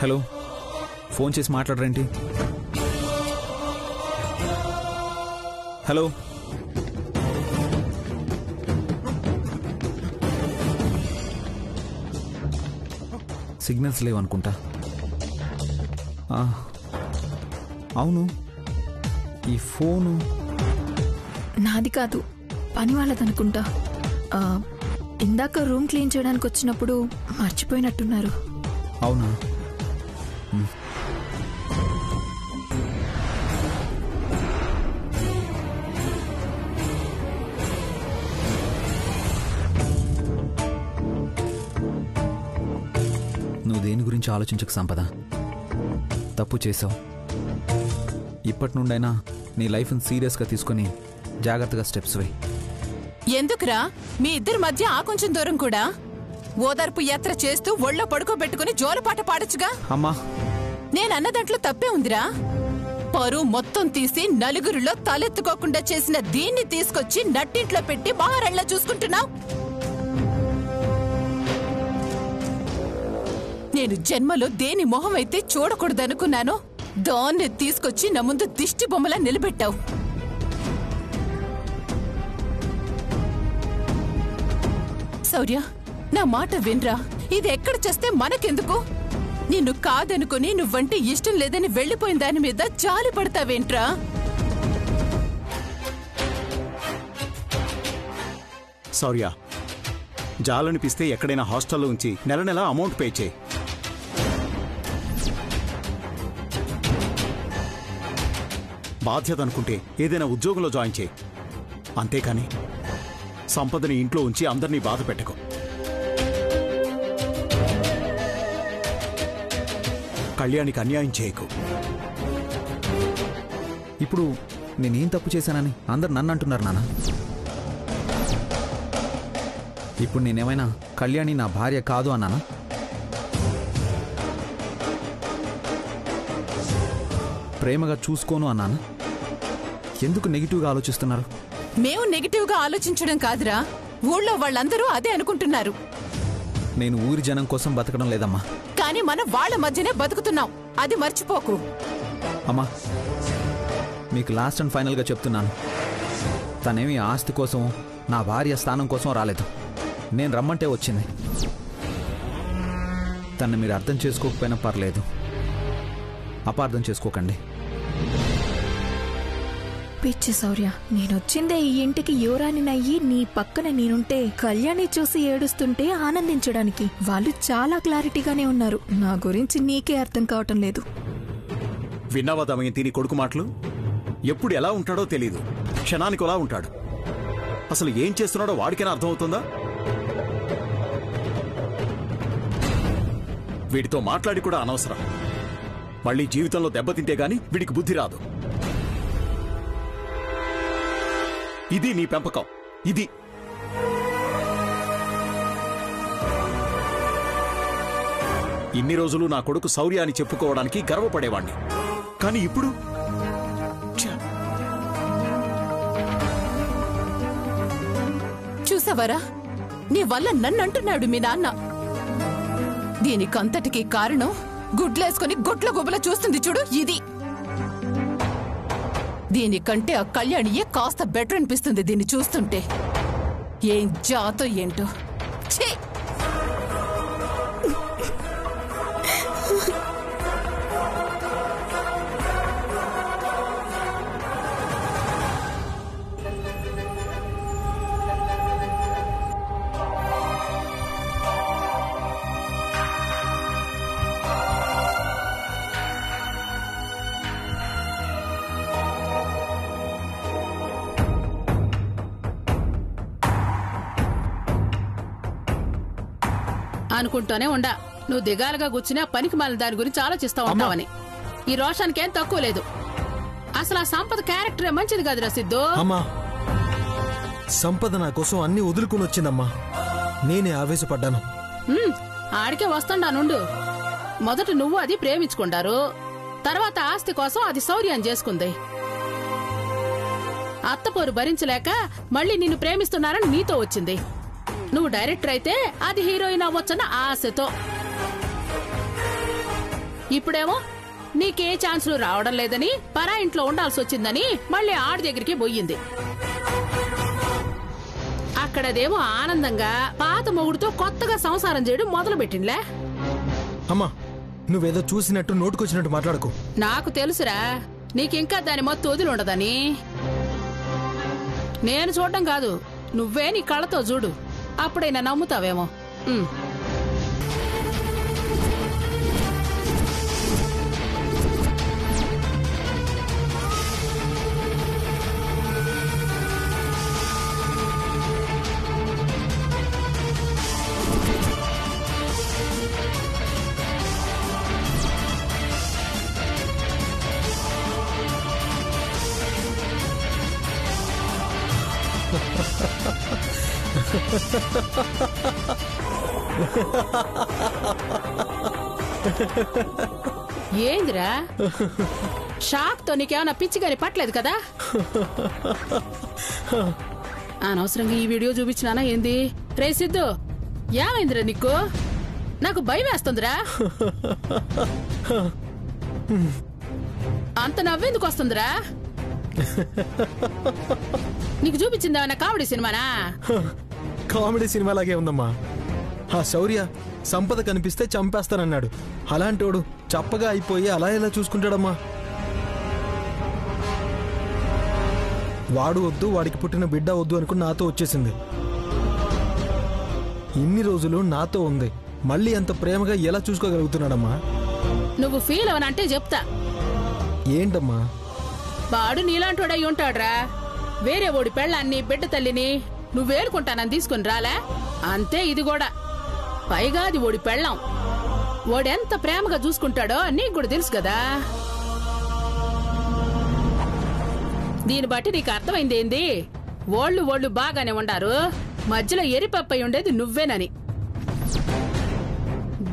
Hello, phone చేసి మాట్లాడరేంటి? Hello, signals లేవనుకుంటా. అవును, ఈ ఫోను నాది కాదు, పని వాళ్ళదనుకుంటా. ఇందాక రూమ్ క్లీన్ చేయడానికి వచ్చినప్పుడు మర్చిపోయినట్టున్నారు. అవునా? నువ్వు దేని గురించి ఆలోచించకు సంపద. తప్పు చేసావు. ఇప్పటి నుండైనా నీ లైఫ్ని సీరియస్గా తీసుకుని జాగ్రత్తగా స్టెప్స్ వేయి. ఎందుకురా మీ ఇద్దరి మధ్య ఆ కొంచెం దూరం కూడా? ఓదార్పు యాత్ర చేస్తూ ఒళ్ళో పడుకోబెట్టుకుని జోలపాట పాడొచ్చుగా. అమ్మా, నేనన్న దాంట్లో తప్పే ఉందిరా. పరువు మొత్తం తీసి నలుగురిలో తలెత్తుకోకుండా చేసిన దీన్ని తీసుకొచ్చి నట్టింట్లో పెట్టి మహారాణిలా చూసుకుంటున్నావు. నేను జన్మలో దేని మొహం అయితే చూడకూడదనుకున్నానో దాన్ని తీసుకొచ్చి నా ముందు దిష్టి బొమ్మలా నిలబెట్టావు. శౌర్య, నా మాట వినరా. ఇది ఎక్కడ చేస్తే మనకెందుకు? నిన్ను కాదనుకుని నువ్వంటే ఇష్టం లేదని వెళ్లిపోయిన దాని మీద జాలి పడతావేంట్రా? శౌర్య, జాలనిపిస్తే ఎక్కడైనా హాస్టల్లో ఉంచి నెల నెల అమౌంట్ పే చేయి. బాధ్యత అనుకుంటే ఏదైనా ఉద్యోగంలో జాయిన్ చేయి. అంతేకాని సంపదని ఇంట్లో ఉంచి అందరినీ బాధ పెట్టకు. కళ్యాణికి అన్యాయం చేయకు. ఇప్పుడు నేనేం తప్పు చేశానని అందరు నన్ను అంటున్నారు నాన్న. ఇప్పుడు నేనేమైనా కళ్యాణి నా భార్య కాదు అన్నానా? ప్రేమగా చూసుకోను అన్నానా? ఎందుకు నెగిటివ్గా ఆలోచిస్తున్నారు? మేము నెగిటివ్గా ఆలోచించడం కాదురా, ఊళ్ళో వాళ్ళందరూ అదే అనుకుంటున్నారు. నేను ఊరి జనం కోసం బతకడం లేదమ్మా. కానీ మనం వాళ్ళ మధ్యనే బతుకుతున్నాం, అది మర్చిపోకు. అమ్మా, మీకు లాస్ట్ అండ్ ఫైనల్గా చెప్తున్నాను, తనేమి ఆస్తి కోసం నా భార్య స్థానం కోసం రాలేదు. నేను రమ్మంటే వచ్చింది. తను మీరు అర్థం చేసుకోకపోయినా పర్లేదు, అపార్థం చేసుకోకండి. పిచ్చి శౌర్య, నేనొచ్చిందే ఈ ఇంటికి యువరాణినయ్యి నీ పక్కన నేనుంటే కళ్యాణి చూసి ఏడుస్తుంటే ఆనందించడానికి. వాళ్ళు చాలా క్లారిటీగానే ఉన్నారు. నా గురించి నీకే అర్థం కావటం లేదు. విన్నావా దమయంతి నీ కొడుకు మాటలు? ఎప్పుడు ఎలా ఉంటాడో తెలీదు, క్షణానికి ఎలా ఉంటాడు. అసలు ఏం చేస్తున్నాడో వాడికైనా అర్థమవుతుందా? వీడితో మాట్లాడి కూడా అనవసరం. మళ్ళీ జీవితంలో దెబ్బతింటే గాని వీడికి బుద్ధి రాదు. ఇది నీ పెంపకం. ఇది ఇన్ని రోజులు నా కొడుకు శౌర్య అని చెప్పుకోవడానికి గర్వపడేవాణ్ణి. కానీ ఇప్పుడు చూసావరా, నీ వల్ల నన్నంటున్నాడు మీ నాన్న. దీనికంతటికీ కారణం గుడ్లేసుకుని గుట్ల గుబల చూస్తుంది చూడు, ఇది. దీనికంటే ఆ కళ్యాణియే కాస్త బెటర్ అనిపిస్తుంది దీన్ని చూస్తుంటే. ఏం జాతో ఏంటో. ఛీ! అనుకుంటూనే ఉండా, నువ్వు దిగాలుగా కూర్చుని పనికి మాలిన దాని గురించి ఆలోచిస్తా ఉంటావని. ఈ రోషానికేం తక్కువ లేదు. అసలు ఆ సంపద క్యారెక్టరే మంచిది కాదురా సిద్ధు. అమ్మా, సంపద నా కోసం అన్ని వదులుకుని వచ్చిందమ్మా. నేనే ఆవేశపడ్డాను. ఆడికే వస్తాండానుండు. మొదట నువ్వు అది ప్రేమించుకుంటారు, తర్వాత ఆస్తి కోసం అది శౌర్యం చేసుకుంది. అత్తపోరు భరించలేక మళ్ళీ నిన్ను ప్రేమిస్తున్నారని నీతో వచ్చింది. నువ్వు డైరెక్టర్ అయితే అది హీరోయిన్ అవ్వచ్చన్న ఆశతో. ఇప్పుడేమో నీకే ఛాన్సులు రావడం లేదని పరా ఇంట్లో ఉండాల్సి వచ్చిందని మళ్ళీ ఆడి దగ్గరికి పోయింది. అక్కడదేమో ఆనందంగా పాత మొగుడుతో కొత్తగా సంసారం చేయడం మొదలు పెట్టిందిలే. అమ్మా నువ్వేదో చూసినట్టు నోటుకొచ్చినట్టు మాట్లాడుకో. నాకు తెలుసురా నీకింకా దాని మొత్తం వదిలుండదని. నేను చూడడం కాదు, నువ్వే నీ కళ్ళతో చూడు, అప్పుడైనా నమ్ముతావేమో. ఏందిరా షాక్ తో నీకేమన్నా పిచ్చిగాని పట్టలేదు కదా? అనవసరంగా ఈ వీడియో చూపించినానా ఏంది? రే సిద్ధు, ఏమైందిరా నీకు? నాకు భయం వేస్తుందిరా. అంత నవ్వెందుకు వస్తుందిరా? నీకు చూపించిందేమన్నా కామెడీ సినిమానా? కామెడీ సినిమాలాగే ఉందమ్మా. ఆ శౌర్య సంపద కనిపిస్తే చంపేస్తానన్నాడు. అలాంటోడు చప్పగా అయిపోయి అలా ఎలా చూసుకుంటాడమ్మా? వాడు వద్దు, వాడికి పుట్టిన బిడ్డ వద్దు అనుకుని నాతో వచ్చేసింది. ఇన్ని రోజులు నాతో ఉంది, మళ్ళీ అంత ప్రేమగా ఎలా చూసుకోగలుగుతున్నాడమ్మా? నువ్వు ఫీల్ అవనంటే చెప్తా. ఏంటమ్మా? వాడు నీలాంటోడై ఉంటాడ్రా. వేరే ఓడి పెళ్ళాన్ని బిడ్డ తల్లిని నువ్వేలుకుంటానని తీసుకుని రాలే, అంతే ఇది కూడా. పైగా అది ఓడి పెళ్ళాం, ఓడెంత ప్రేమగా చూసుకుంటాడో నీకు కూడా తెలుసు కదా. దీన్ని బట్టి నీకు అర్థమైందేంది? ఓళ్ళు బాగానే ఉండారు, మధ్యలో ఎరిపప్పై ఉండేది నువ్వేనని.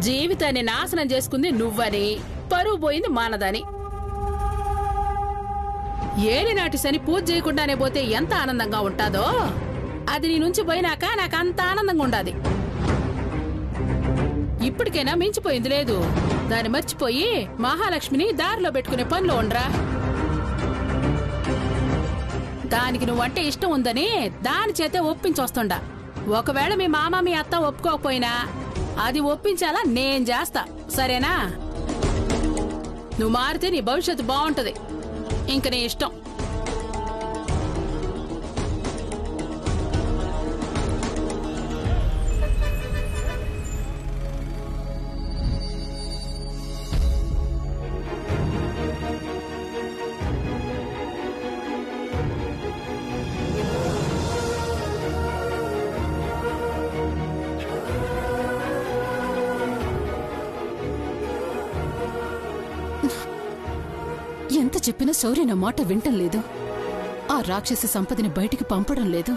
జీవితాన్ని నాశనం చేసుకుంది నువ్వని, పరువు పోయింది మానదని. ఏలినాటి శని పూజ చేయకుండానే పోతే ఎంత ఆనందంగా ఉంటాదో, అది నీ నుంచి పోయినాక నాకు అంత ఆనందంగా ఉండాది. ఇప్పటికైనా మించిపోయింది లేదు. దాన్ని మర్చిపోయి మహాలక్ష్మిని దారిలో పెట్టుకునే పనిలో ఉండరా. దానికి నువ్వంటే ఇష్టం ఉందని దాని చేతే ఒప్పించొస్తుండా. ఒకవేళ మీ మామ మీ అత్త ఒప్పుకోకపోయినా అది ఒప్పించాలా నేను చేస్తా, సరేనా? నువ్వు మారితే నీ భవిష్యత్తు బాగుంటది. ఇంక నీ ఇష్టం. ఎంత చెప్పినా శౌర్య నా మాట వింటం లేదు. ఆ రాక్షసి సంపదని బయటికి పంపడం లేదు.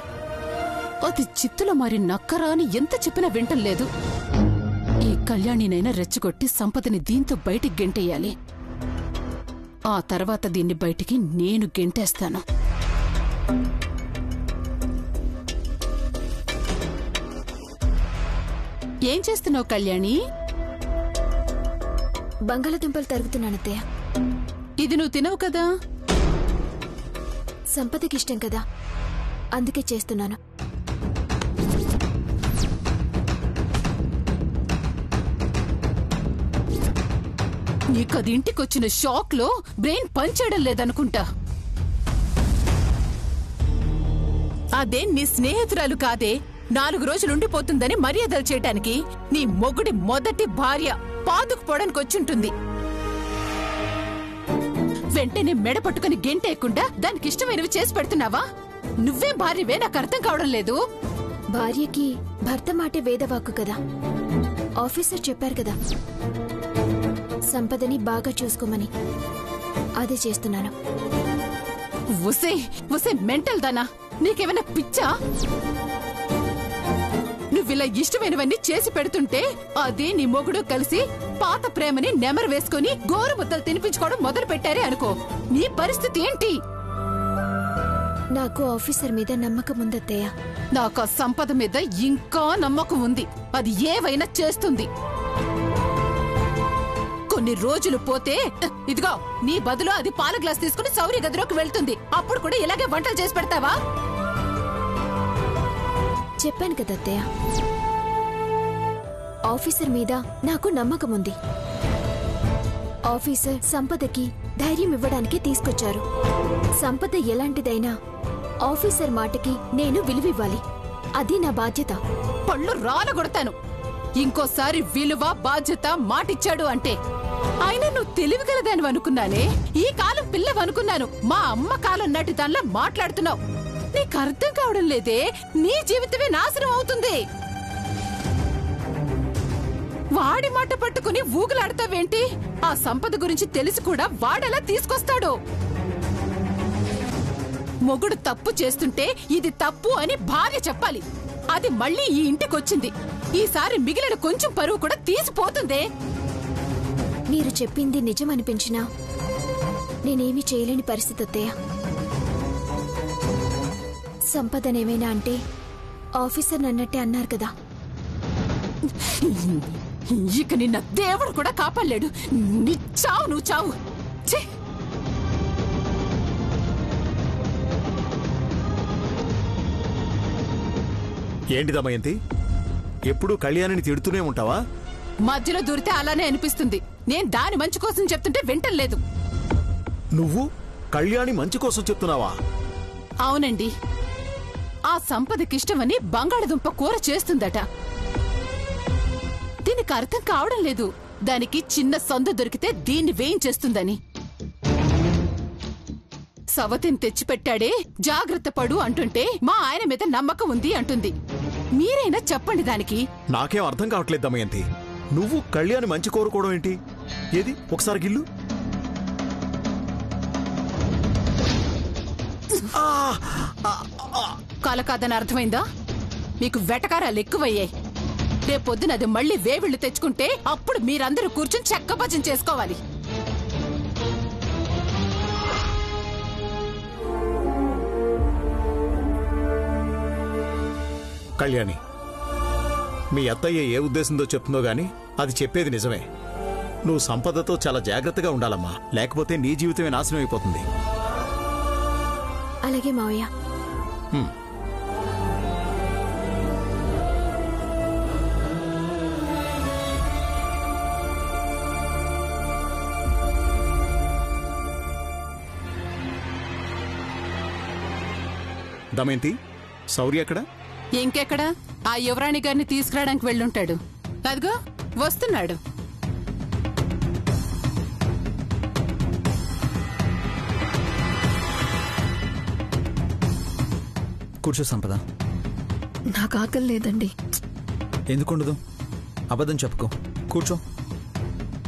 అది చిత్తులో మారి నక్కరా అని ఎంత చెప్పినా వింటం లేదు. ఈ కళ్యాణినైనా రెచ్చగొట్టి సంపదని దీంతో బయటికి గెంటేయాలి. ఆ తర్వాత దీన్ని బయటికి నేను గెంటేస్తాను. ఏం చేస్తున్నావు కళ్యాణి? బంగాళదుంపలు తరుగుతున్నానత్తయ్య. ఇది నువ్వు తినవు కదా? సంపదకి ఇష్టం కదా, అందుకే చేస్తున్నాను. నీకు అది ఇంటికొచ్చిన షాక్ లో బ్రెయిన్ పనిచేయడం లేదనుకుంటా. అదే నీ స్నేహితురాలు కాదే, 4 రోజులుండిపోతుందని మర్యాదలు చేయటానికి నీ మొగుడి మొదటి భార్య పాదుకుపోవడానికి వచ్చుంటుంది. వెంటనే మెడ పట్టుకుని గెంటేయకుండా దానికి ఇష్టమైనవి చేసి పెడుతున్నావా? నువ్వేం భార్యవే నాకు అర్థం కావడం లేదు. భార్యకి భర్త మాటే వేదవాక్కు కదా. ఆఫీసర్ చెప్పారు కదా సంపదని బాగా చూసుకోమని, అదే చేస్తున్నాను. ఉసే మెంటల్ దానా, నీకేమైనా పిచ్చా? నువ్విలా ఇష్టమైనవన్నీ చేసి పెడుతుంటే అది నీ మొగుడు కలిసి పాత ప్రేమని నెమరు వేసుకుని గోరు ముద్దలు తినిపించుకోవడం మొదలు పెట్టారే అనుకో, నీ పరిస్థితి ఏంటి? నాకు ఆఫీసర్ మీద నమ్మకం ఉందత్తయ్య. నాకు ఆ సంపద మీద ఇంకా నమ్మకం ఉంది. అది ఏవైనా చేస్తుంది. కొన్ని రోజులు పోతే ఇదిగో నీ బదులు అది పాల గ్లాస్ తీసుకుని సౌర్య గదిలోకి వెళ్తుంది. అప్పుడు కూడా ఇలాగే వంటలు చేసి పెడతావా? చెప్పాను కదా అత్తయ్య, ఆఫీసర్ మీద నాకు నమ్మకం ఉంది. ఆఫీసర్ సంపదకి ధైర్యం ఇవ్వడానికి తీసుకొచ్చారు. సంపద ఎలాంటిదైనా ఆఫీసర్ మాటకి నేను విలువివ్వాలి. అది నా బాధ్యత. పళ్ళు రాలగొడతాను. ఇంకోసారి విలువ బాధ్యత మాటిచ్చాడు అంటే. అయినా నువ్వు తెలివిగలదాని అనుకున్నానే, ఈ కాలం పిల్లవనుకున్నాను. మా అమ్మ కాలం నాటి దానిలా మాట్లాడుతున్నావు. నీకు అర్థం కావడం లేదే, నీ జీవితమే నాశనం అవుతుంది. వాడి మాట పట్టుకుని ఊగులాడతావేంటి? ఆ సంపద గురించి తెలిసి కూడా వాడెలా తీసుకొస్తాడు? మొగుడు తప్పు చేస్తుంటే ఇది తప్పు అని భార్య చెప్పాలి. అది మళ్ళీ ఈ ఇంటికొచ్చింది. ఈసారి మిగిలిన కొంచెం పరువు కూడా తీసిపోతుందే. మీరు చెప్పింది నిజమనిపించినా నేనేమీ చేయలేని పరిస్థితి అత్తయ్య. సంపదనేమైనా అంటే ఆఫీసర్ నన్నట్టే అన్నారు కదా. ఇక నిన్న దేవుడు కూడా కాపాడలేడు. నీ చావు నువ్వు చావు. ఛీ! ఏంటి దమయంతి, ఎప్పుడు కళ్యాణిని తిడుతూనే ఉంటావా? మధ్యలో దూరితే అలానే అనిపిస్తుంది. నేను దాని మంచి కోసం చెప్తుంటే వింటలేదు. నువ్వు కళ్యాణి మంచి కోసం చెప్తున్నావా? అవునండి, ఆ సంపదకిష్టమని బంగాళదుంప కూర చేస్తుందట. దీనికి అర్థం కావడం లేదు. దానికి చిన్న సందు దొరికితే దీన్ని వేయించేస్తుందని. సవతిని తెచ్చిపెట్టాడే, జాగ్రత్త పడు అంటుంటే మా ఆయన మీద నమ్మకం ఉంది అంటుంది. మీరైనా చెప్పండి దానికి. నాకేం అర్థం కావట్లేదు దమయంతి. నువ్వు కళ్యాణి మంచి కోరుకోవడం ఏంటి? ఏది ఒకసారి గిల్లు. కలకాదని అర్థమైందా? మీకు వెటకారాలు ఎక్కువయ్యాయి. రేపొద్దున అది మళ్ళీ వేవిళ్లు తెచ్చుకుంటే అప్పుడు మీరందరూ కూర్చుని చెక్కభజన చేసుకోవాలి. కళ్యాణి, మీ అత్తయ్య ఏ ఉద్దేశంతో చెప్తుందో గాని అది చెప్పేది నిజమే. నువ్వు సంపదతో చాలా జాగ్రత్తగా ఉండాలమ్మా, లేకపోతే నీ జీవితమే నాశనం అయిపోతుంది. అలాగే మావయ్య. దమయంతి, శౌర్య ఎక్కడ? ఇంకెక్కడ? ఆ యువరాణి గారిని తీసుకురావడానికి వెళ్ళుంటాడు. అదిగో వస్తున్నాడు. కూర్చో సంపద. నాకు ఆకలి లేదండి. ఎందుకుండదు? అబద్ధం చెప్పుకో. కూర్చో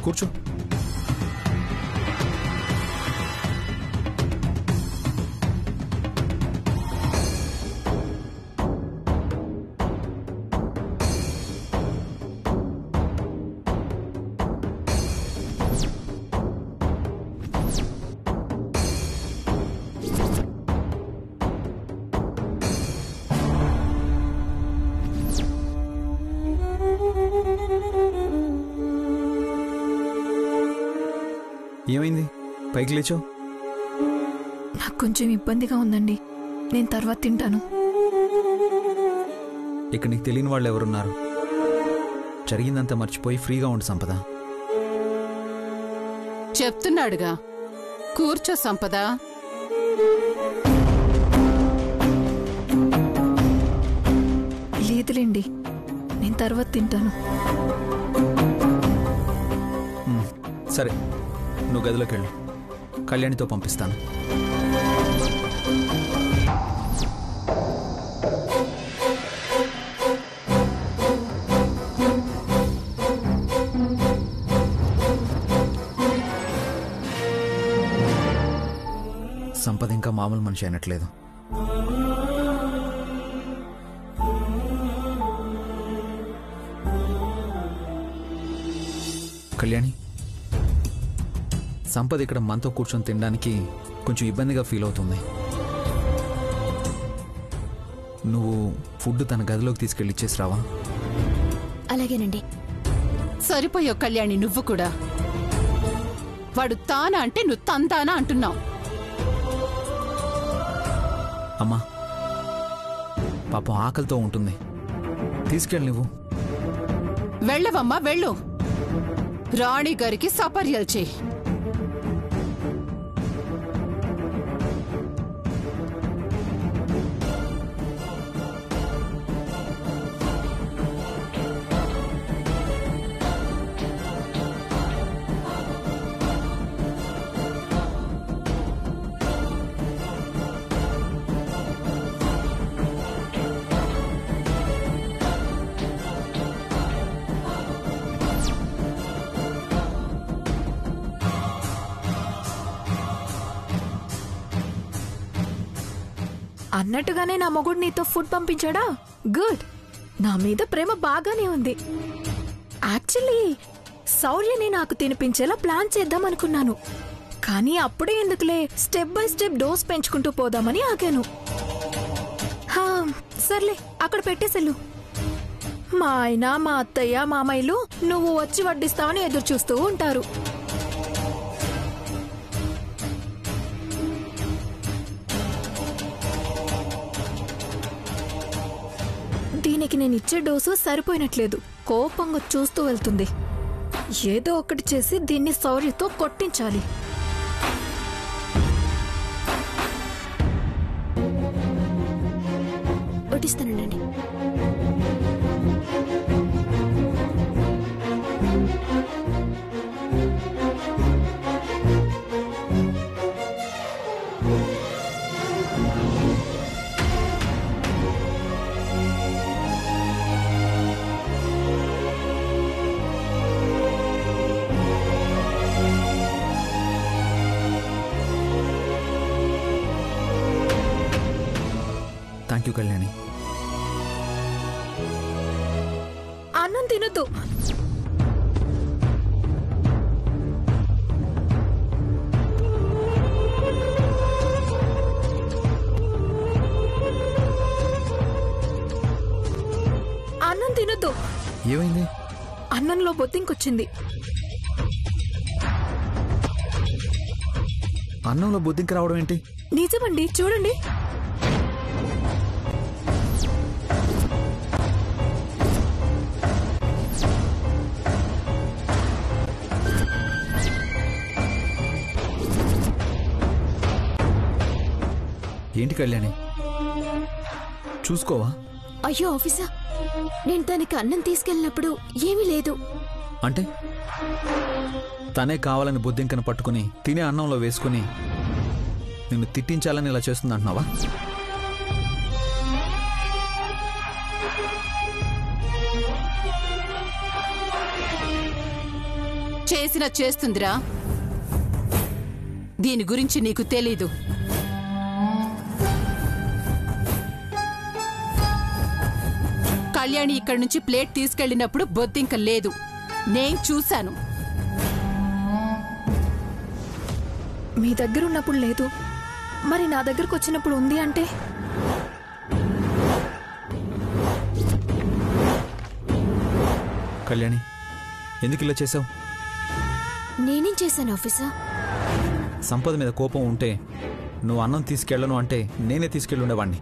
కూర్చో. ఏమైంది? పైకి లేచో. నాకు కొంచెం ఇబ్బందిగా ఉందండి. నేను తర్వాత తింటాను. ఇక్కడ నీకు తెలియని వాళ్ళు ఎవరున్నారు? జరిగిందంతా మర్చిపోయి ఫ్రీగా ఉండు సంపద. చెప్తున్నాడుగా, కూర్చో సంపద. లేదులేండి, నేను తర్వాత తింటాను. సరే, నువ్వు గదిలోకి వెళ్ళు. కళ్యాణితో పంపిస్తాను. సంపద ఇంకా మామూలు మనిషి అయినట్లేదు. కళ్యాణి, సంపద ఇక్కడ మనతో కూర్చొని తినడానికి కొంచెం ఇబ్బందిగా ఫీల్ అవుతుంది. నువ్వు ఫుడ్ తన గదిలోకి తీసుకెళ్ళి ఇచ్చేసి రావా? అలాగేనండి. సరిపోయావు కళ్యాణి, నువ్వు కూడా. వాడు తానా అంటే నువ్వు తంతానా అంటున్నావు. అమ్మా పాపం ఆకలితో ఉంటుంది, తీసుకెళ్ళి నువ్వు. వెళ్ళవమ్మా వెళ్ళు, రాణి గారికి సపర్యలు చేయి. అన్నట్టుగానే నా మొగుడు నీతో ఫుడ్ పంపించాడా? గుడ్. నా మీద ప్రేమ బాగానే ఉంది. యాక్చువల్లీ శౌర్యని నాకు తినిపించేలా ప్లాన్ చేద్దాం అనుకున్నాను, కానీ అప్పుడే ఎందుకులే, స్టెప్ బై స్టెప్ డోస్ పెంచుకుంటూ పోదామని ఆగాను. సర్లే, అక్కడ పెట్టేసెళ్ళు. మా ఆయన, మా అత్తయ్య, మామయ్యలు నువ్వు వచ్చి వడ్డిస్తావని ఎదురు చూస్తూ ఉంటారు. దీనికి నేను ఇచ్చే డోసు సరిపోయినట్లేదు. కోపంగా చూస్తూ వెళ్తుంది. ఏదో ఒకటి చేసి దీన్ని శౌర్యతో కొట్టించాలి. వడ్డిస్తానండి. Thank you Kalyani. అన్నం తినొద్దు. అన్నం తినొద్దు. ఏమైంది? అన్నంలో బొత్తింకొచ్చింది. అన్నంలో బొద్దింక రావడం ఏంటి? నిజమండి, చూడండి. ఏంటి కళ్యాణి, చూసుకోవా? అయ్యో ఆఫీసర్, నేను తనకి అన్నం తీసుకెళ్ళినప్పుడు ఏమీ లేదు. అంటే తనే కావాలని బొద్దింకను పట్టుకుని తినే అన్నంలో వేసుకుని నిన్ను తిట్టించాలని ఇలా చేస్తుంది అంటున్నావా? చేసినా చేస్తుందిరా, దీని గురించి నీకు తెలీదు. కళ్యాణి ఇక్కడి నుంచి ప్లేట్ తీసుకెళ్లినప్పుడు బొద్దింక లేదు, నేను చూశాను. మీ దగ్గర ఉన్నప్పుడు లేదు, మరి నా దగ్గరకు వచ్చినప్పుడు ఉంది అంటే? కళ్యాణి, ఎందుకు ఇలా చేసావు? నేనేం చేశాను ఆఫీసర్? సంపద మీద కోపం ఉంటే నువ్వు అన్నం తీసుకెళ్ళను అంటే నేనే తీసుకెళ్ళి ఉండేవాణ్ణి.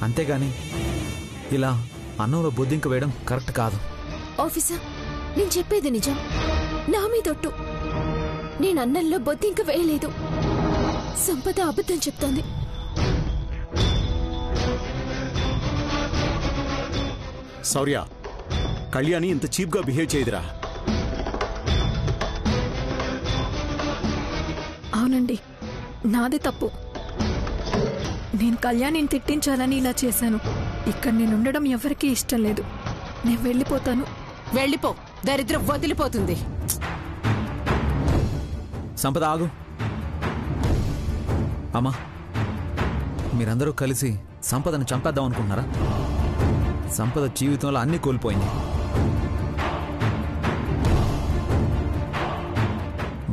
అంతేగాని ఇలా అన్నంలో బొద్దింక వేయడం కరెక్ట్ కాదు. ఆఫీసర్, నేను చెప్పేది నిజం. నా మీదొట్టు, నేను అన్నంలో బొద్దింక వేయలేదు. సంపద అబద్ధం చెప్తోంది. శౌర్య, కళ్యాణి ఇంత చీప్గా బిహేవ్ చేయదురా. అవునండి, నాదే తప్పు. నేను కళ్యాణిని తిట్టించాలని ఇలా చేశాను. ఇక్కడ నేను ఉండడం ఎవరికీ ఇష్టం లేదు. నేను వెళ్ళిపోతాను. వెళ్ళిపో, దరిద్రం వదిలిపోతుంది. సంపద ఆగు. అమ్మా, మీరందరూ కలిసి సంపదను చంపేద్దాం అనుకుంటున్నారా? సంపద జీవితంలో అన్నీ కోల్పోయింది.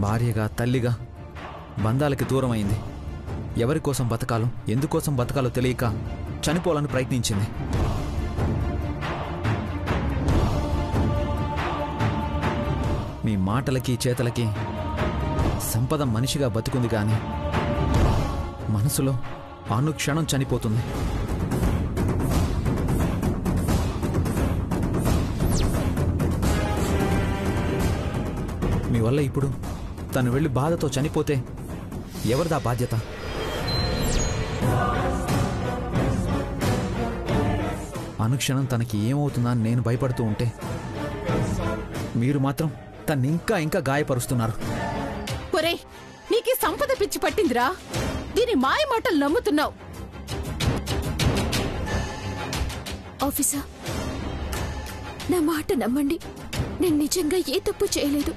భార్యగా, తల్లిగా బంధాలకి దూరం అయింది. ఎవరి కోసం బతకాలో, ఎందుకోసం బతకాలో తెలియక చనిపోవాలని ప్రయత్నించింది. మీ మాటలకి చేతలకి సంపద మనిషిగా బతుకుంది కానీ మనసులో అనుక్షణం చనిపోతుంది. మీ వల్ల ఇప్పుడు తను వెళ్ళి బాధతో చనిపోతే ఎవరిదా బాధ్యత? అనుక్షణం తనకి ఏమవుతుందా అని నేను భయపడుతూ ఉంటే మీరు మాత్రం తన్ని ఇంకా ఇంకా గాయపరుస్తున్నారు. ఒరే, నీకీ సంపద పిచ్చి పట్టిందిరా. దీని మాయ మాటలు నమ్ముతున్నావు. ఆఫీసర్, నా మాట నమ్మండి. నేను నిజంగా ఏ తప్పు చేయలేదు.